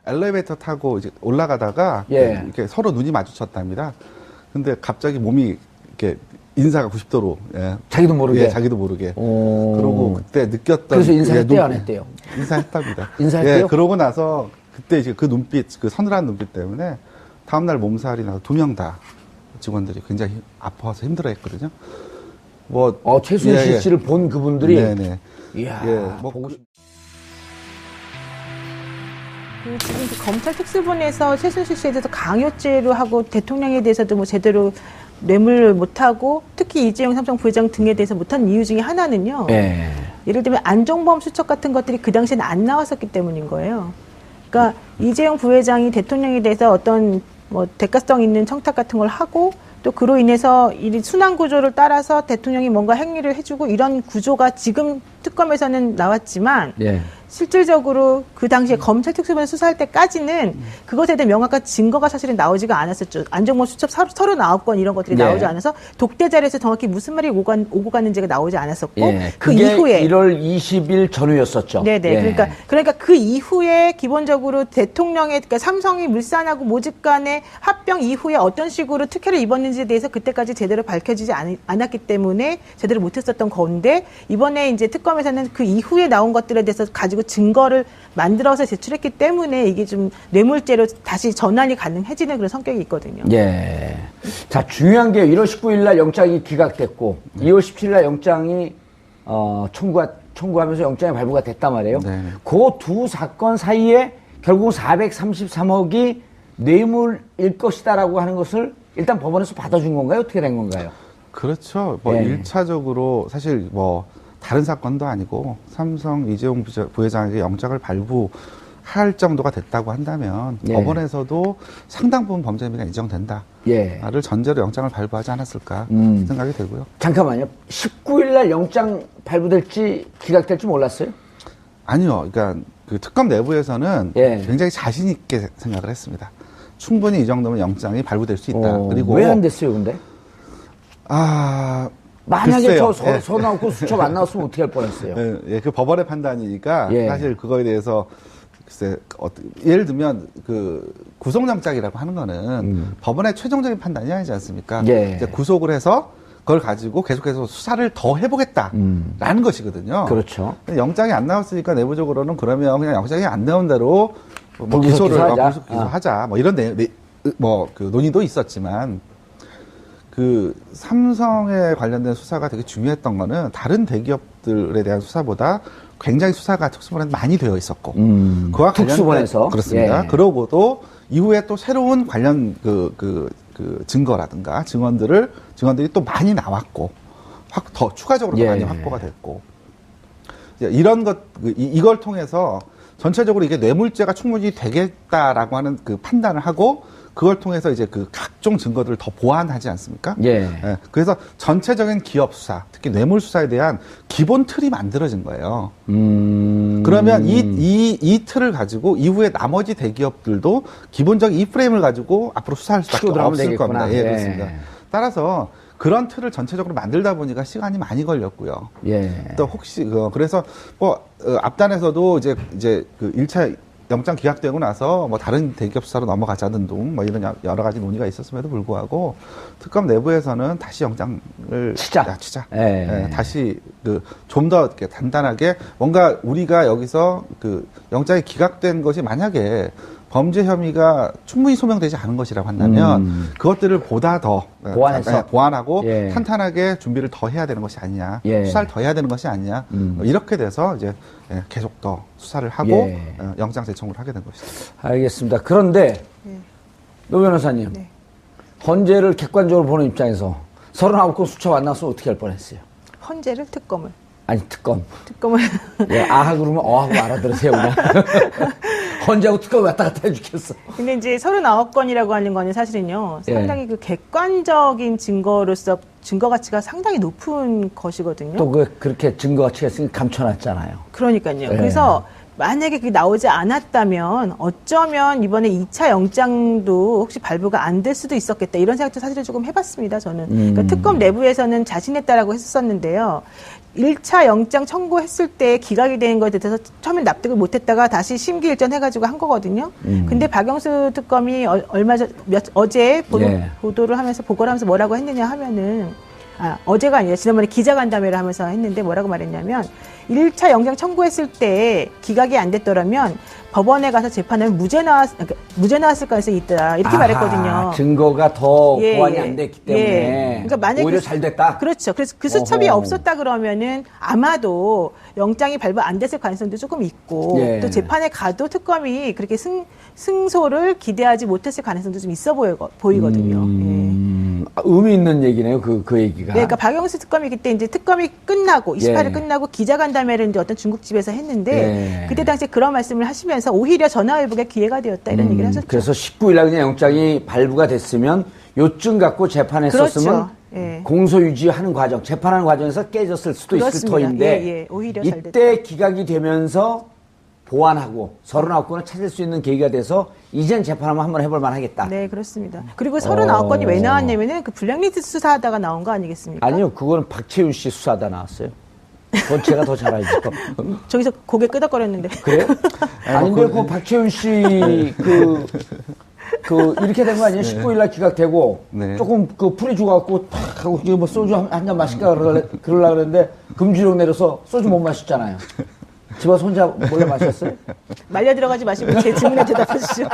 엘리베이터 타고 이제 올라가다가 예. 이렇게 서로 눈이 마주쳤답니다. 근데 갑자기 몸이 이렇게 인사가 90도로 자기도 모르게. 예, 자기도 모르게. 그러고 그때 느꼈던 그래서 인사했대요, 안 했대요? 인사했답니다. 인사했대요? 예, 그러고 나서 그때 이제 그 눈빛, 그 서늘한 눈빛 때문에 다음날 몸살이 나서 2명 다 직원들이 굉장히 아파서 힘들어했거든요. 뭐 최순실 씨를 본 그분들이 네네. 이야, 뭐 보고 싶... 지금 그 검찰 특수본에서 최순실 씨에 대해서 강요죄로 하고 대통령에 대해서도 뭐 제대로 뇌물을 못하고 특히 이재용 삼성 부회장 등에 대해서 못한 이유 중에 하나는요. 예. 예를 들면 안종범 수첩 같은 것들이 그 당시에는 안 나왔었기 때문인 거예요. 그러니까 이재용 부회장이 대통령에 대해서 어떤 뭐 대가성 있는 청탁 같은 걸 하고 또 그로 인해서 이 순환 구조를 따라서 대통령이 뭔가 행위를 해주고 이런 구조가 지금 특검에서는 나왔지만 예. 실질적으로 그 당시에 검찰 특수본을 수사할 때까지는 그것에 대한 명확한 증거가 사실은 나오지가 않았었죠. 안종범 수첩 39건 이런 것들이 예. 나오지 않아서 독대자료에서 정확히 무슨 말이 오고 갔는지가 나오지 않았었고 예. 그 그게 이후에 1월 20일 전후였었죠. 네네. 예. 그러니까 그 이후에 기본적으로 대통령의 그러니까 삼성이 물산하고 모집 간의 합병 이후에 어떤 식으로 특혜를 입었는지에 대해서 그때까지 제대로 밝혀지지 않았기 때문에 제대로 못했었던 건데 이번에 이제 특검에서는 그 이후에 나온 것들에 대해서 가지고 증거를 만들어서 제출했기 때문에 이게 좀 뇌물죄로 다시 전환이 가능해지는 그런 성격이 있거든요. 예. 자, 중요한 게 1월 19일 날 영장이 기각됐고 2월 17일 날 영장이 청구하면서 영장이 발부가 됐단 말이에요. 네. 그 두 사건 사이에 결국 433억이 뇌물일 것이다라고 하는 것을 일단 법원에서 받아준 건가요? 어떻게 된 건가요? 그렇죠. 뭐 예. 1차적으로 사실 뭐 다른 사건도 아니고 삼성 이재용 부회장에게 영장을 발부할 정도가 됐다고 한다면 예. 법원에서도 상당 부분 범죄 혐의가 인정된다. 예. 를 전제로 영장을 발부하지 않았을까 생각이 되고요. 잠깐만요. 19일 날 영장 발부될지 기각될지 몰랐어요? 아니요. 그러니까 그 특검 내부에서는 예. 굉장히 자신 있게 생각을 했습니다. 충분히 이 정도면 영장이 발부될 수 있다. 그리고 왜 안 됐어요, 근데? 만약에 글쎄요. 서 나오고 수첩 안 나왔으면 어떻게 할 뻔했어요? 예, 그 법원의 판단이니까 예. 사실 그거에 대해서 글쎄 예를 들면 그 구속영장이라고 하는 거는 법원의 최종적인 판단이 아니지 않습니까? 예. 이제 구속을 해서 그걸 가지고 계속해서 수사를 더 해보겠다라는 것이거든요. 그렇죠. 근데 영장이 안 나왔으니까 내부적으로는 그러면 그냥 영장이 안 나온 대로 뭐 불구속 기소하자. 기소하자. 뭐 이런 그 논의도 있었지만 그 삼성에 관련된 수사가 되게 중요했던 거는 다른 대기업들에 대한 수사보다 굉장히 수사가 특수본에서 많이 되어 있었고 그와 특수본에서 그렇습니다. 예. 그러고도 이후에 또 새로운 관련 그 증거라든가 증언들이 또 많이 나왔고 더 추가적으로 더 예. 많이 확보가 됐고 이런 이걸 통해서 전체적으로 이게 뇌물죄가 충분히 되겠다라고 하는 그 판단을 하고 그걸 통해서 이제 그 각종 증거들을 더 보완하지 않습니까? 예. 예. 그래서 전체적인 기업 수사, 특히 뇌물 수사에 대한 기본 틀이 만들어진 거예요. 그러면 이 틀을 가지고 이후에 나머지 대기업들도 기본적인 이 프레임을 가지고 앞으로 수사할 수밖에 없을 되겠구나. 겁니다. 예, 예. 그렇습니다. 따라서 그런 틀을 전체적으로 만들다 보니까 시간이 많이 걸렸고요. 예. 또 혹시 그래서 앞단에서도 이제 그 1차 영장 기각되고 나서 뭐 다른 대기업 수사로 넘어가자는 등 뭐 이런 여러 가지 논의가 있었음에도 불구하고 특검 내부에서는 다시 영장을 치자. 예. 다시 좀 더 이렇게 단단하게 뭔가 우리가 여기서 그 영장이 기각된 것이 만약에 범죄 혐의가 충분히 소명되지 않은 것이라고 한다면 그것들을 보다 더 보완하고 예. 탄탄하게 준비를 더 해야 되는 것이 아니냐, 예. 수사를 더 해야 되는 것이 아니냐 이렇게 돼서 이제 계속 더 수사를 하고 예. 영장 제청을 하게 된 것이죠. 알겠습니다. 그런데 네. 노 변호사님, 네. 헌재를 객관적으로 보는 입장에서 39건 수첩 안 나왔으면 어떻게 할 뻔했어요? 헌재를 특검을 아니 특검을 예, 아하 그러면 어하고 알아들으세요 그냥. 헌재하고 특검 왔다 갔다 해주겠어. 근데 이제 39건이라고 하는 거는 사실은요, 상당히 그 객관적인 증거로서 증거 가치가 상당히 높은 것이거든요. 또 그렇게 증거 가치가 있으니 감춰놨잖아요. 그러니까요. 예. 그래서 만약에 그게 나오지 않았다면 어쩌면 이번에 2차 영장도 혹시 발부가 안 될 수도 있었겠다. 이런 생각도 사실은 조금 해봤습니다, 저는. 그러니까 특검 내부에서는 자신했다라고 했었는데요. 1차 영장 청구했을 때 기각이 된 것에 대해서 처음에 납득을 못했다가 다시 심기일전 해가지고 한 거거든요. 근데 박영수 특검이 어제 보도를 하면서 보고를 하면서 뭐라고 했느냐 하면은 어제가 아니라 지난번에 기자간담회를 하면서 했는데 뭐라고 말했냐면 1차 영장 청구했을 때 기각이 안 됐더라면 법원에 가서 재판하면 무죄 나왔을 가능성이 있다. 이렇게 말했거든요. 증거가 더 보완이 안 됐기 때문에 그러니까 만약에 오히려 잘 됐다. 그렇죠. 그래서 그 수첩이 없었다 그러면은 아마도 영장이 발부 안 됐을 가능성도 조금 있고 또 재판에 가도 특검이 그렇게 승소를 기대하지 못했을 가능성도 좀 있어 보이거든요. 의미 있는 얘기네요. 그 얘기가. 네, 그러니까 박영수 특검이 그때 이제 특검이 끝나고 28일 끝나고 기자간담회를 이제 어떤 중국집에서 했는데 그때 당시에 그런 말씀을 하시면서 오히려 전화위복의 기회가 되었다 이런 얘기를 하셨죠. 그래서 19일 날 그냥 영장이 발부가 됐으면 요쯤 갖고 재판했었으면 그렇죠. 공소 유지하는 과정, 재판하는 과정에서 깨졌을 수도 있을 터인데 오히려 잘 됐다. 이때 기각이 되면서 보완하고 39건을 찾을 수 있는 계기가 돼서 이젠 재판 한번 해볼 만하겠다. 네, 그렇습니다. 그리고 39건이 왜 나왔냐면은 그 블랙리스트 수사하다가 나온 거 아니겠습니까? 아니요, 그거는 박채윤 씨 수사하다 나왔어요. 그건 제가 더 잘 알죠. 저기서 고개 끄덕거렸는데. 그래요? 아닌데 그 박채윤 씨 이렇게 된 거 아니에요? 19일 날 기각되고 조금 풀이 죽어갖고 탁 하고 뭐 소주 한 잔 마실까 그러려고 그랬는데 금지령 내려서 소주 못 마셨잖아요. 집 와서 혼자 몰래 마셨어요? 말려 들어가지 마시고 제 질문에 대답해 주시죠.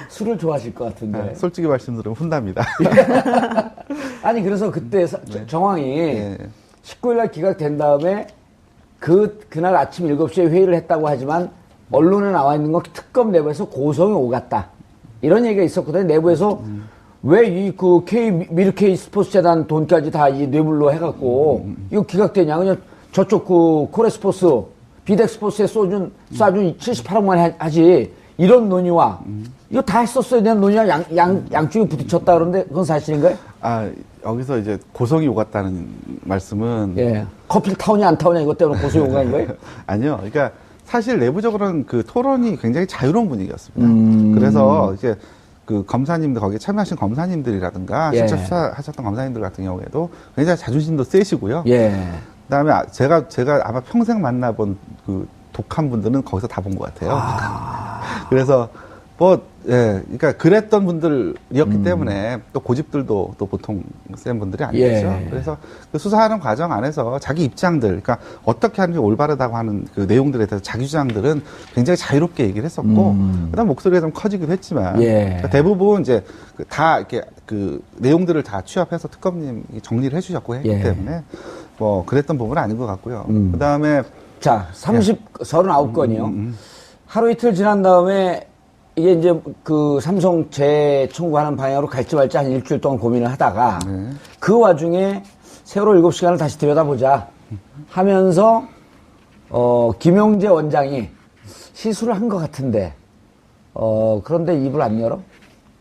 술을 좋아하실 것 같은데. 솔직히 말씀드리면 혼납니다. 아니 그래서 그때 정황이 19일 날 기각된 다음에 그날 아침 7시에 회의를 했다고 하지만 언론에 나와 있는 건 특검 내부에서 고성이 오갔다. 이런 얘기가 있었거든요. 내부에서 왜 K 미르K 스포츠 재단 돈까지 다 이 뇌물로 해갖고 이거 기각되냐. 그냥 저쪽 코레스포츠, 비덱스포츠에 쏴준 78억만 하지. 이런 논의와 이거 다 했었어야 되는 논의와 양쪽이 부딪혔다 그러는데 그건 사실인가요? 여기서 이제 고성이 오갔다는 말씀은 커피를 타오냐 안 타오냐 이것 때문에 고성이 오간 거예요? 아니요. 그러니까 사실 내부적으로는 그 토론이 굉장히 자유로운 분위기였습니다. 그래서 이제 그 검사님들 거기에 참여하신 검사님들이라든가 실제 수사하셨던 검사님들 같은 경우에도 굉장히 자존심도 세시고요. 그다음에 제가 아마 평생 만나본 그 독한 분들은 거기서 다 본 것 같아요. 그래서 그러니까 그랬던 분들이었기 때문에 또 고집들도 또 보통 센 분들이 아니겠죠. 그래서 그 수사하는 과정 안에서 자기 입장들, 그러니까 어떻게 하는 게 올바르다고 하는 그 내용들에 대해서 자기 주장들은 굉장히 자유롭게 얘기를 했었고, 그다음 목소리가 좀 커지기도 했지만, 그러니까 대부분 이제 다 이렇게 그 내용들을 다 취합해서 특검님이 정리를 해주셨고 했기 때문에 뭐 그랬던 부분은 아닌 것 같고요. 그다음에 자, 39건이요. 하루 이틀 지난 다음에 이게 이제 그 삼성 재청구하는 방향으로 갈지 말지 한 일주일 동안 고민을 하다가 그 와중에 세월호 7시간을 다시 들여다보자 하면서 김용재 원장이 시술을 한 것 같은데 그런데 입을 안 열어?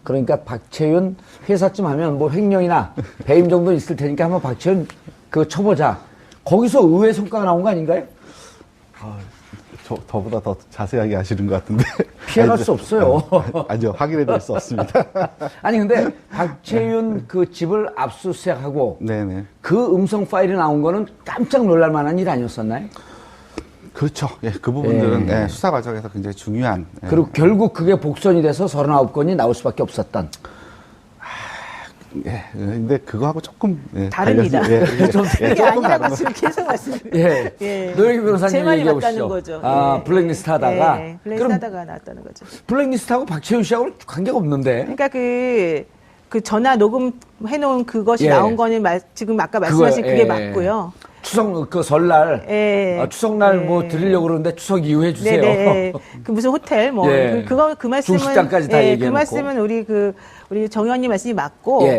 그러니까 박채윤 회사쯤 하면 뭐 횡령이나 배임 정도 있을 테니까 한번 박채윤 그거 쳐보자. 거기서 의외의 성과가 나온 거 아닌가요? 저보다 더 자세하게 아시는 것 같은데. 피해갈 수 없어요. 아니요, 확인해 드릴 수 없습니다. 아니, 근데 박채윤 그 집을 압수수색하고 그 음성 파일이 나온 거는 깜짝 놀랄 만한 일 아니었었나요? 그렇죠. 그 부분들은 수사 과정에서 굉장히 중요한. 그리고 결국 그게 복선이 돼서 39건이 나올 수밖에 없었던. 근데 그거하고 조금 다릅니다. 좀 그게 아니라고 지금 계속 말씀드려요. 노영희 변호사님 제 말이 얘기해 맞다는 보시죠. 거죠. 블랙리스트 하다가. 블랙리스트 하다가 나왔다는 거죠. 블랙리스트하고 박채윤 씨하고는 관계가 없는데. 그러니까 그 전화 녹음해놓은 그것이 나온 거는 지금 아까 말씀하신 그게 맞고요. 추석 설날 추석날 뭐 드리려고 그러는데 추석 이후에 주세요. 그 무슨 호텔 그 말씀은 중식당까지 다 얘기해놓고. 그 말씀은 우리 정 의원님 말씀이 맞고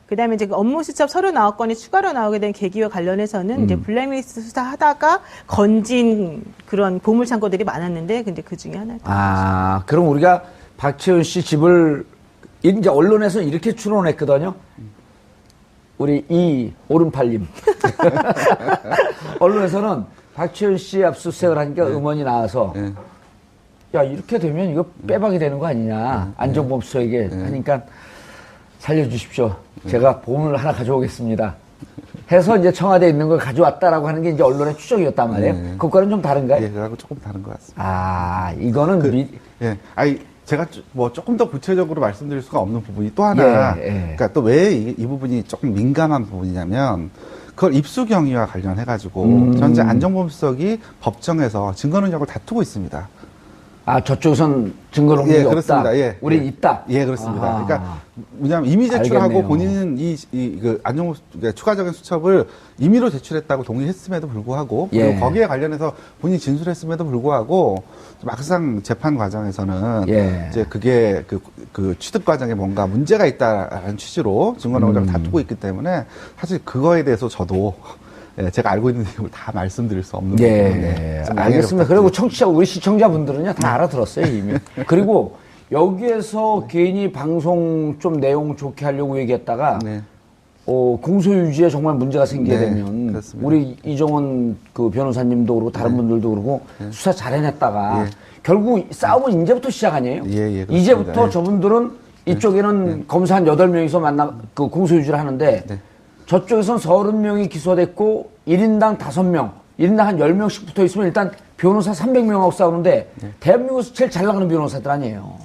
그다음에 이제 업무 수첩 39건이 추가로 나오게 된 계기와 관련해서는 이제 블랙리스트 수사하다가 건진 그런 보물 창고들이 많았는데 근데 그 중에 하나였다. 그럼 우리가 박채윤 씨 집을 이제 언론에서는 이렇게 추론했거든요. 우리 오른팔님. 언론에서는 박채윤 씨 압수수색을 하니까 음원이 나와서 야 이렇게 되면 이거 빼박이 되는 거 아니냐. 안종범 수석에게 하니까 살려주십시오. 제가 보험을 하나 가져오겠습니다. 해서 이제 청와대에 있는 걸 가져왔다라고 하는 게 이제 언론의 추정이었단 말이에요. 네. 그거는 좀 다른가요? 예, 그거하고 조금 다른 것 같습니다. 아, 이거는 예, 아니 제가 뭐 조금 더 구체적으로 말씀드릴 수가 없는 부분이 또 하나, 예, 예. 그러니까 또 왜 이 부분이 조금 민감한 부분이냐면 그걸 입수 경위와 관련해가지고 전체 안정범 수석이 법정에서 증거 능력을 다투고 있습니다. 아, 저쪽에선 증거 능력이 없다. 그렇습니다. 예, 우리 예. 있다. 예, 그렇습니다. 아하. 그러니까 뭐냐면 이미 제출하고 알겠네요. 본인은 그 안정범 추가적인 수첩을 임의로 제출했다고 동의했음에도 불구하고 그리고 예. 거기에 관련해서 본인이 진술했음에도 불구하고 막상 재판 과정에서는 예. 이제 그게 그 취득 과정에 뭔가 문제가 있다라는 취지로 증거 능력을 다투고 있기 때문에 사실 그거에 대해서 저도 예, 제가 알고 있는 내용을 다 말씀드릴 수 없는 예, 부분인데 좀 양해를 알겠습니다. 그리고 부탁드립니다. 우리 시청자분들은요, 다 알아들었어요, 이미. 그리고 여기에서 괜히 방송 좀 내용 좋게 하려고 얘기했다가, 네. 공소유지에 정말 문제가 생기게 네, 되면, 그렇습니다. 우리 이정원 그 변호사님도 그러고 다른 분들도 그러고 수사 잘 해냈다가, 예. 결국 싸움은 이제부터 시작 아니에요? 예, 예, 그렇습니다. 이제부터 예. 저분들은 이쪽에는 검사 한 8명이서 그 공소유지를 하는데, 네. 저쪽에선 30명이 기소됐고 1인당 5명, 1인당 한 10명씩 붙어 있으면 일단 변호사 300명하고 싸우는데 대한민국에서 제일 잘 나가는 변호사들 아니에요.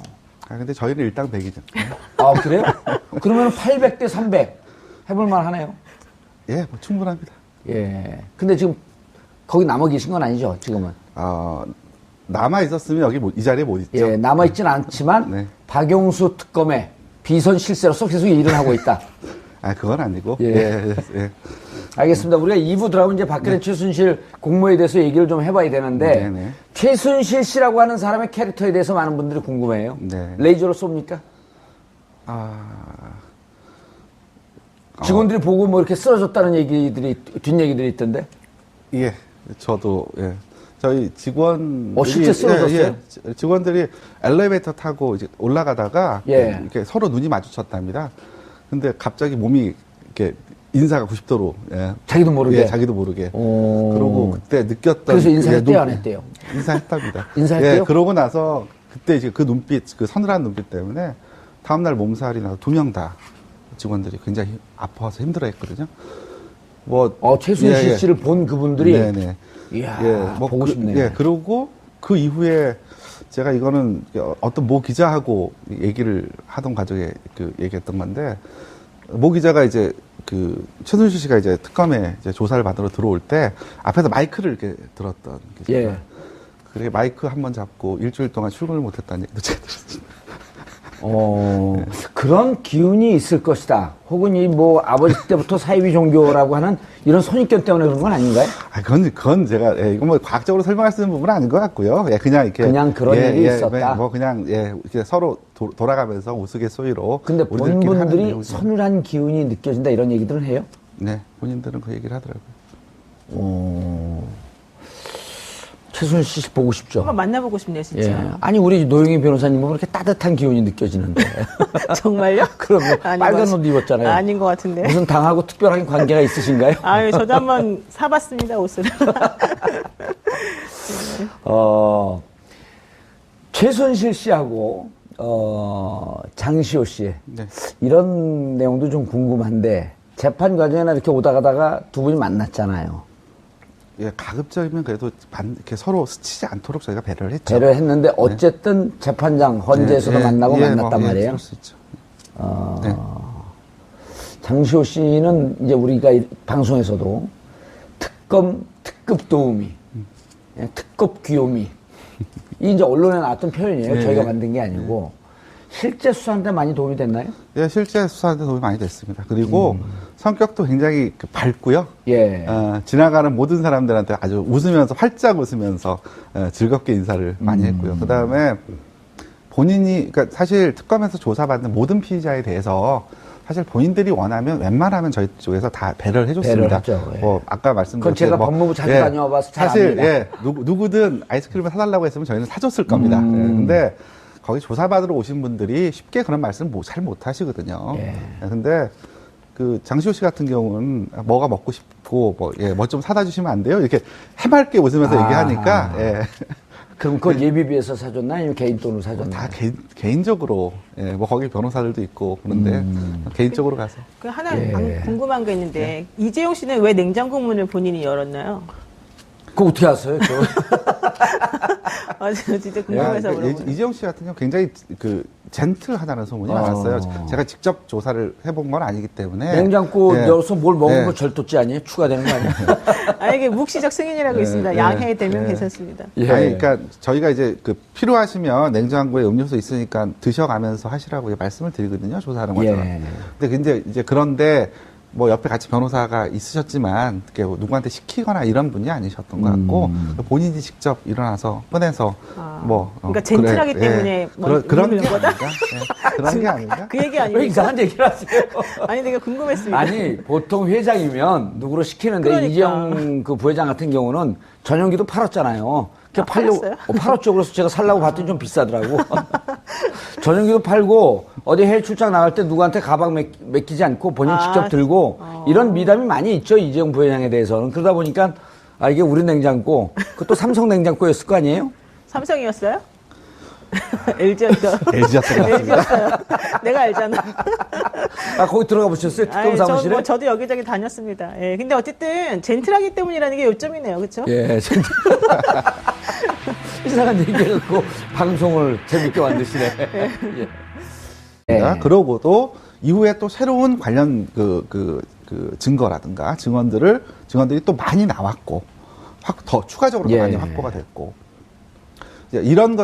아, 근데 저희는 일당백이죠. 아, 그래요? 그러면 800대 300 해볼만 하네요. 예, 뭐 충분합니다. 예. 근데 지금 거기 남아 계신 건 아니죠, 지금은? 남아 있었으면 여기 이 자리에 못 있죠. 예, 남아있진 않지만 네. 박용수 특검의 비선 실세로서 계속 일을 하고 있다. 아, 그건 아니고. 예. 예, 예. 알겠습니다. 우리가 2부 들어가면 이제 박근혜 최순실 공모에 대해서 얘기를 좀 해봐야 되는데 네, 네. 최순실 씨라고 하는 사람의 캐릭터에 대해서 많은 분들이 궁금해요. 네. 레이저로 쏩니까? 직원들이 보고 뭐 이렇게 쓰러졌다는 얘기들이 뒷얘기들이 있던데. 예, 저도, 예. 저희 직원. 실제 쓰러졌어요? 예, 직원들이 엘리베이터 타고 이제 올라가다가 예. 이렇게 서로 눈이 마주쳤답니다. 근데 갑자기 몸이 이렇게 인사가 90도로. 예. 자기도 모르게? 예, 자기도 모르게. 오. 그러고 그때 느꼈던. 그래서 인사했대요, 예, 안 했대요? 인사했답니다. 인사했대요? 예, 그러고 나서 그때 이제 그 눈빛, 그 서늘한 눈빛 때문에 다음날 몸살이 나서 2명 다 직원들이 굉장히 아파서 힘들어 했거든요. 최순실 씨를 본 그분들이. 네네. 이야, 보고 싶네요. 예, 그러고 그 이후에 제가 이거는 어떤 모 기자하고 얘기를 하던 과정에 얘기했던 건데, 모 기자가 이제 최순실 씨가 이제 특검에 이제 조사를 받으러 들어올 때 앞에서 마이크를 이렇게 들었던 기자가. 예. 그렇게 마이크 한 번 잡고 일주일 동안 출근을 못 했다는 얘기도 제가 들었습니다. 그런 기운이 있을 것이다. 혹은 아버지 때부터 사이비 종교라고 하는 이런 선입견 때문에 그런 건 아닌가요? 아, 그건 제가, 예, 이거 뭐 과학적으로 설명할 수 있는 부분은 아닌 것 같고요. 예, 그냥 이렇게. 그냥 그런 일이 있었다? 이렇게 서로 돌아가면서 우스갯소리로. 근데 우리들끼리 하는 본분들이 내용이죠. 서늘한 기운이 느껴진다 이런 얘기들은 해요? 네, 본인들은 그 얘기를 하더라고요. 최순실 씨 보고 싶죠? 한번 만나보고 싶네요, 진짜. 예. 아니, 우리 노영희 변호사님은 그렇게 따뜻한 기운이 느껴지는데. 정말요? 그럼 아닌 빨간 것 옷 입었잖아요. 아닌 것 같은데. 무슨 당하고 특별한 관계가 있으신가요? 아유, 저도 한번 사봤습니다, 옷을. 최순실 씨하고, 장시호 씨. 네. 이런 내용도 좀 궁금한데, 재판 과정에나 이렇게 오다 가다가 두 분이 만났잖아요. 예, 가급적이면 그래도 이렇게 서로 스치지 않도록 저희가 배려를 했죠. 배를 했는데, 어쨌든 재판장 헌재에서도 만나고 만났단 말이에요. 그럴 수 있죠. 네. 장시호 씨는 이제 우리가 방송에서도 특급 도우미, 특급 귀요미. 이 이제 언론에 나왔던 표현이에요. 네. 저희가 만든 게 아니고. 실제 수사하는데 많이 도움이 됐나요? 예, 실제 수사하는데 도움이 많이 됐습니다. 그리고 성격도 굉장히 밝고요. 예. 지나가는 모든 사람들한테 아주 웃으면서, 활짝 웃으면서 즐겁게 인사를 많이 했고요. 그 다음에 본인이, 그러니까 사실 특검에서 조사받는 모든 피의자에 대해서 사실 본인들이 원하면 웬만하면 저희 쪽에서 다 배려를 해줬습니다. 배려를 했죠, 예. 아까 말씀드린 그건 제가 법무부 자주 다녀와봐서 잘 사실 압니다. 예, 누구든 아이스크림을 사달라고 했으면 저희는 사줬을 겁니다. 예, 근데 거기 조사받으러 오신 분들이 쉽게 그런 말씀 잘 못 하시거든요. 예. 근데 장시호 씨 같은 경우는 뭐가 먹고 싶고 뭐 좀 사다 주시면 안 돼요? 이렇게 해맑게 웃으면서 얘기하니까 예. 그럼 그건 예비비에서 사줬나 아니면 개인 돈으로 사줬나? 다 개인적으로, 예, 뭐 거기 변호사들도 있고 그런데 개인적으로 가서. 그 하나 예. 궁금한 거 있는데 이재용 씨는 왜 냉장고 문을 본인이 열었나요? 그거 어떻게 아세요? 아, 저 진짜 궁금해서 물어보는. 이재용 씨 같은 경우 굉장히 그 젠틀하다는 소문이 많았어요. 제가 직접 조사를 해본 건 아니기 때문에. 냉장고 예. 열어서 뭘 먹으면 예. 절도죄 아니에요? 추가되는 거 아니에요? 아, 이게 묵시적 승인이라고 있습니다. 양해 되면 괜찮습니다. 예. 아니, 그러니까 저희가 이제 그 필요하시면 냉장고에 음료수 있으니까 드셔가면서 하시라고 말씀을 드리거든요. 조사하는 과정은. 예. 근데 이제 그런데 뭐 옆에 같이 변호사가 있으셨지만 그게 뭐 누구한테 시키거나 이런 분이 아니셨던 것 같고 본인이 직접 일어나서 꺼내서 뭐 그러니까 젠틀하기 때문에 뭐 그런 게 누르는 거다? 아닌가? 예. 그런 게 아닌가? 그 얘기 왜 아니에요? 이상한 얘기를 하세요? 아니 내가 궁금했습니다. 아니, 보통 회장이면 누구로 시키는데 그러니까. 이재용 그 부회장 같은 경우는 전용기도 팔았잖아요. 팔았어요? 팔았죠. 그래서 제가 살라고 봤더니 좀 비싸더라고. 전용기도 팔고 어디 해외 출장 나갈 때 누구한테 가방 맡기지 않고 본인 직접 들고 이런 미담이 많이 있죠. 이재용 부회장에 대해서는. 그러다 보니까 아, 이게 우리 냉장고, 그것도 삼성 냉장고였을 거 아니에요? 삼성이었어요? LG였죠. LG였던 것 같습니다. LG였어요. 내가 알잖아. 아, 거기 들어가 보셨어요? 특검 사무실에? 저도 여기저기 다녔습니다. 예, 근데 어쨌든 젠틀하기 때문이라는 게 요점이네요. 그렇죠? 예, 진짜. 이상한 얘기해갖고 방송을 재밌게 만드시네. 예. 예. 그러고도 이후에 또 새로운 관련 증거라든가 증언들이 또 많이 나왔고 더 추가적으로 더 예. 많이 확보가 됐고 이제 이런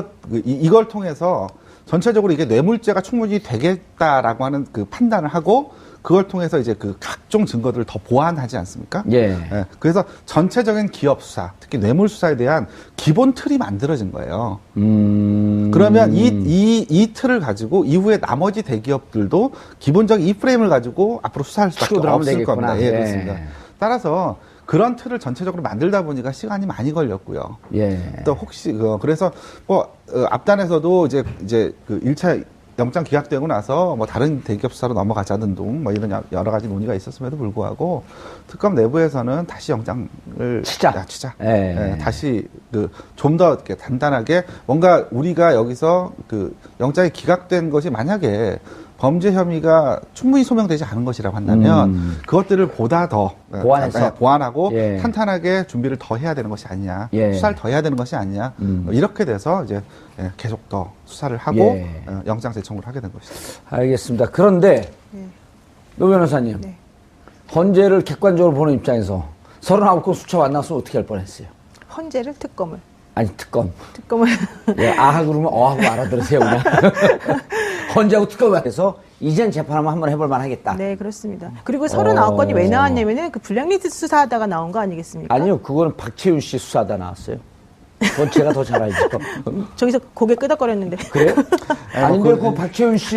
이걸 통해서 전체적으로 이게 뇌물죄가 충분히 되겠다라고 하는 그 판단을 하고 그걸 통해서 이제 그 각종 증거들을 더 보완하지 않습니까? 예. 그래서 전체적인 기업 수사, 특히 뇌물 수사에 대한 기본 틀이 만들어진 거예요. 그러면 이 틀을 가지고 이후에 나머지 대기업들도 기본적인 이 프레임을 가지고 앞으로 수사할 수밖에 들어가면 없을 되겠구나. 겁니다. 예, 예. 그렇습니다. 따라서 그런 틀을 전체적으로 만들다 보니까 시간이 많이 걸렸고요. 예. 또 혹시 그래서 앞단에서도 이제 그 1차 영장 기각되고 나서 뭐 다른 대기업 수사로 넘어가자는 등 뭐 이런 여러 가지 논의가 있었음에도 불구하고 특검 내부에서는 다시 영장을 치자. 예. 다시 좀 더 이렇게 단단하게 뭔가 우리가 여기서 그 영장이 기각된 것이 만약에 범죄 혐의가 충분히 소명되지 않은 것이라고 한다면 그것들을 보다 더 보완하고 예. 탄탄하게 준비를 더 해야 되는 것이 아니냐, 예. 수사를 더 해야 되는 것이 아니냐 이렇게 돼서 이제 계속 더 수사를 하고 영장 재청을 하게 된 것이죠. 알겠습니다. 그런데 노 변호사님, 네. 헌재를 객관적으로 보는 입장에서 39건 수차 만났으면 어떻게 할 뻔했어요? 헌재를 특검을. 아니, 특검을 예, 아하 그러면 어하고 알아들으세요 그냥. 헌재하고 특검을 해서 이젠 재판 한번 해볼 만하겠다. 네, 그렇습니다. 그리고 39건이 왜 나왔냐면은 그 블랙리스트 수사하다가 나온 거 아니겠습니까? 아니요, 그거는 박채윤 씨 수사하다 나왔어요. 그건 제가 더 잘 알죠. 저기서 고개 끄덕거렸는데. 그래요? 아닌데 그 박채윤 씨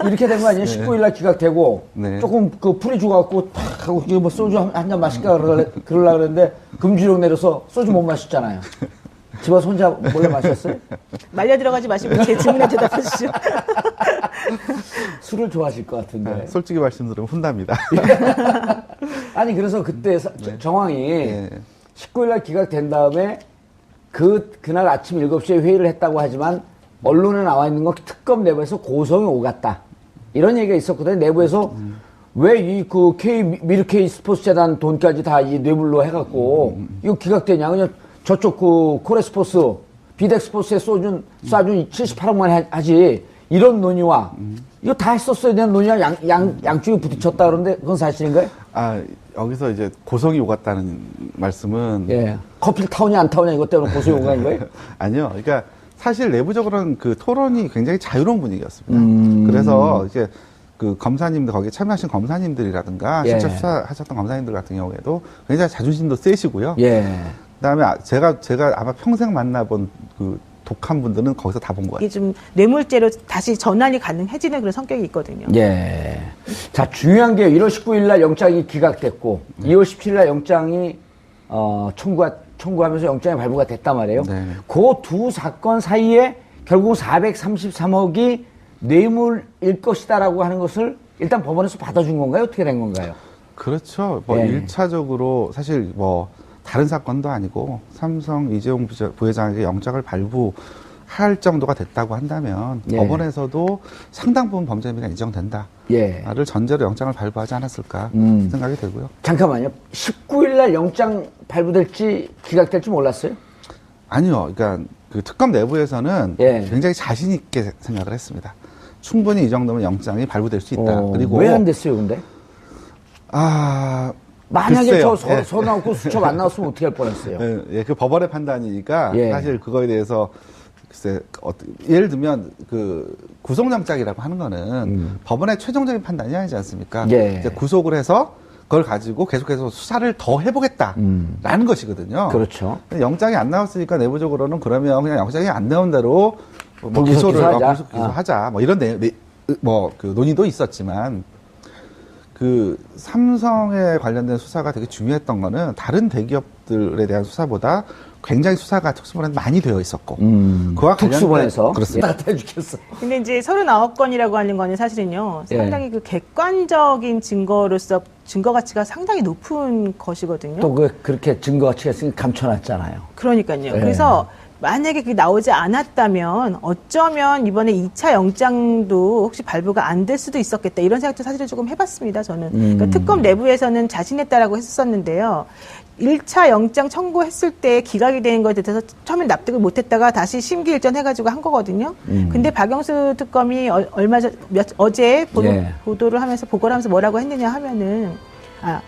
이렇게 된 거 아니에요? 19일 날 기각되고 네. 조금 풀이 죽어갖고 탁 하고 이거 뭐 소주 한 잔 마실까 그러려고 그랬는데 금지령 내려서 소주 못 마셨잖아요. 집 와서 혼자 몰래 마셨어요? 말려 들어가지 마시고 제 질문에 대답하시죠. 술을 좋아하실 것 같은데. 솔직히 말씀드리면 혼납니다. 아니 그래서 그때 정황이 19일 날 기각된 다음에 그날 아침 7시에 회의를 했다고 하지만 언론에 나와 있는 건 특검 내부에서 고성이 오갔다. 이런 얘기가 있었거든요. 내부에서 왜 미르 K 스포츠 재단 돈까지 다 이 뇌물로 해갖고 이거 기각되냐. 그냥 저쪽 코레 스포츠, 비덱 스포츠에 쏴준 78억만 하지. 이런 논의와 이거 다 했었어야 되는 논의와 양쪽이 부딪혔다 그러는데 그건 사실인가요? 아, 여기서 이제 고성이 오갔다는 말씀은 예. 커피를 타오냐 안 타오냐 이것 때문에 고성이 오간 거예요? 아니요. 그러니까 사실 내부적으로는 그 토론이 굉장히 자유로운 분위기였습니다. 그래서 이제 그 검사님들 거기에 참여하신 검사님들이라든가 예. 실제 수사하셨던 검사님들 같은 경우에도 굉장히 자존심도 세시고요. 예. 그다음에 제가 아마 평생 만나본 그 독한 분들은 거기서 다 본 것 같아요. 이게 좀 뇌물죄로 다시 전환이 가능해지는 그런 성격이 있거든요. 예. 자, 중요한 게 1월 19일 날 영장이 기각됐고 2월 17일 날 영장이 청구하면서 영장이 발부가 됐단 말이에요. 네. 그 두 사건 사이에 결국 433억이 뇌물일 것이다라고 하는 것을 일단 법원에서 받아준 건가요? 어떻게 된 건가요? 그렇죠. 예. 1차적으로 사실 다른 사건도 아니고 삼성 이재용 부회장에게 영장을 발부할 정도가 됐다고 한다면 예. 법원에서도 상당 부분 범죄 혐의가 인정된다. 예. 를 전제로 영장을 발부하지 않았을까 생각이 되고요. 잠깐만요. 19일 날 영장 발부될지 기각될지 몰랐어요? 아니요. 그러니까 그 특검 내부에서는 예. 굉장히 자신 있게 생각을 했습니다. 충분히 이 정도면 영장이 발부될 수 있다. 그리고 왜 안 됐어요, 근데? 만약에 글쎄요. 서 나오고 수첩 안 나왔으면 어떻게 할 뻔했어요? 그 법원의 판단이니까 예. 사실 그거에 대해서 글쎄 예를 들면 그 구속영장이라고 하는 거는 법원의 최종적인 판단이 아니지 않습니까? 예. 이제 구속을 해서 그걸 가지고 계속해서 수사를 더 해보겠다라는 것이거든요. 그렇죠. 근데 영장이 안 나왔으니까 내부적으로는 그러면 그냥 영장이 안 나온 대로 뭐 불구속 기소하자. 불구속 기소하자 뭐 이런 그 논의도 있었지만 그 삼성에 관련된 수사가 되게 중요했던 거는 다른 대기업들에 대한 수사보다 굉장히 수사가 특수본에 많이 되어 있었고 그와 특수본에서 그렇습니다. 따뜻해 죽겠어. 근데 이제 39건이라고 하는 거는 사실은요, 예. 상당히 그 객관적인 증거로서 증거 가치가 상당히 높은 것이거든요. 또 그렇게 증거 가치가 있으니 감춰놨잖아요. 그러니까요. 예. 그래서 만약에 그게 나오지 않았다면 어쩌면 이번에 2차 영장도 혹시 발부가 안 될 수도 있었겠다. 이런 생각도 사실은 조금 해봤습니다. 저는. 그러니까 특검 내부에서는 자신했다라고 했었는데요. 1차 영장 청구했을 때 기각이 되는 것에 대해서 처음에 납득을 못했다가 다시 심기일전 해가지고 한 거거든요. 근데 박영수 특검이 어제 예. 보도를 하면서 보고를 하면서 뭐라고 했느냐 하면은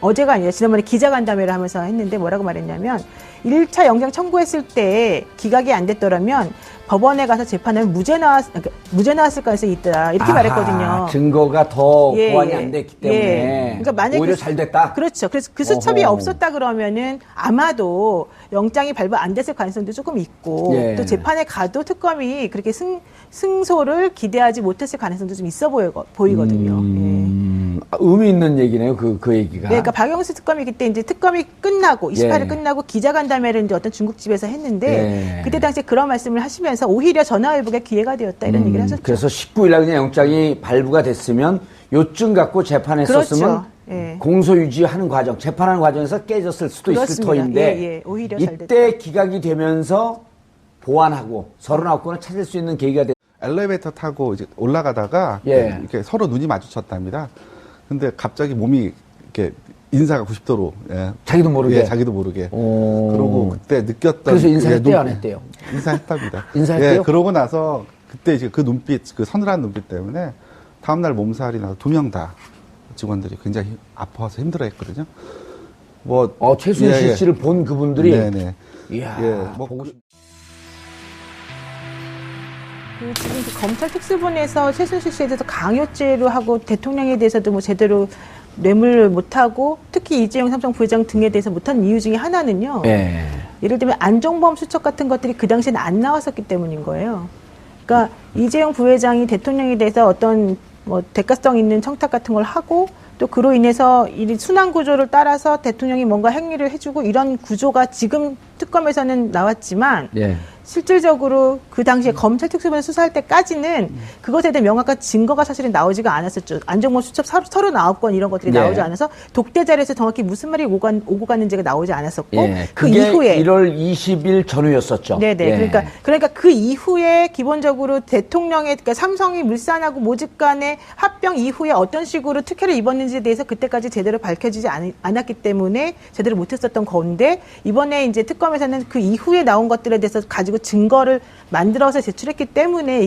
어제가 아니라 지난번에 기자간담회를 하면서 했는데 뭐라고 말했냐면 1차 영장 청구했을 때 기각이 안 됐더라면 법원에 가서 재판하면 무죄 나왔을 가능성이 있다. 이렇게 말했거든요. 증거가 더 예, 보완이 예. 안 됐기 때문에 예. 그러니까 만약에 오히려 잘 됐다. 그렇죠. 그래서 그 수첩이 어허. 없었다 그러면은 아마도 영장이 발부 안 됐을 가능성도 조금 있고 예. 또 재판에 가도 특검이 그렇게 승소를 기대하지 못했을 가능성도 좀 있어 보이거든요. 의미 있는 얘기네요. 그 얘기가. 네, 그러니까 박영수 특검이 그때 이제 특검이 끝나고 28일 예. 끝나고 기자간담회를 이제 어떤 중국집에서 했는데 예. 그때 당시에 그런 말씀을 하시면서 오히려 전화위복의 기회가 되었다 이런 얘기를 하셨죠. 그래서 19일 날 그냥 영장이 발부가 됐으면 요쯤 갖고 재판했었으면 그렇죠. 예. 공소 유지하는 과정, 재판하는 과정에서 깨졌을 수도 있을 그렇습니다. 터인데 예, 예. 오히려 잘 이때 기각이 되면서 보완하고 39건을 찾을 수 있는 계기가 됐. 엘리베이터 타고 이제 올라가다가 예. 이렇게 서로 눈이 마주쳤답니다. 근데 갑자기 몸이 이렇게 인사가 90도로 자기도 모르게. 예, 자기도 모르게. 오. 그러고 그때 느꼈던 그래서 인사했대요, 예, 안 했대요? 인사했답니다. 인사했대요? 예, 그러고 나서 그때 이제 그 눈빛, 그 서늘한 눈빛 때문에 다음날 몸살이 나서 2명 다 직원들이 굉장히 아파서 힘들어했거든요. 뭐 최순실 씨를 본 그분들이 네네. 이야, 뭐 보고 싶. 지금 그 검찰 특수본에서 최순실 씨에 대해서 강요죄로 하고 대통령에 대해서도 뭐 제대로 뇌물을 못하고 특히 이재용 삼성 부회장 등에 대해서 못한 이유 중에 하나는요. 예. 예를 들면 안종범 수첩 같은 것들이 그 당시에는 안 나왔었기 때문인 거예요. 그러니까 이재용 부회장이 대통령에 대해서 어떤 뭐 대가성 있는 청탁 같은 걸 하고 또 그로 인해서 이 순환 구조를 따라서 대통령이 뭔가 행위를 해주고 이런 구조가 지금 특검에서는 나왔지만 예. 실질적으로 그 당시에 검찰 특수본을 수사할 때까지는 그것에 대한 명확한 증거가 사실은 나오지가 않았었죠. 안종범 수첩 39건 이런 것들이 네. 나오지 않아서 독대 자료에서 정확히 무슨 말이 오고 갔는지가 나오지 않았었고 예. 그 그게 이후에 1월 20일 전후였었죠. 네네. 예. 그러니까 그 이후에 기본적으로 대통령의 그러니까 삼성이 물산하고 모직 간의 합병 이후에 어떤 식으로 특혜를 입었는지에 대해서 그때까지 제대로 밝혀지지 않았기 때문에 제대로 못했었던 건데 이번에 이제 특검에서는 그 이후에 나온 것들에 대해서 가지고 증거를 만들어서 제출했기 때문에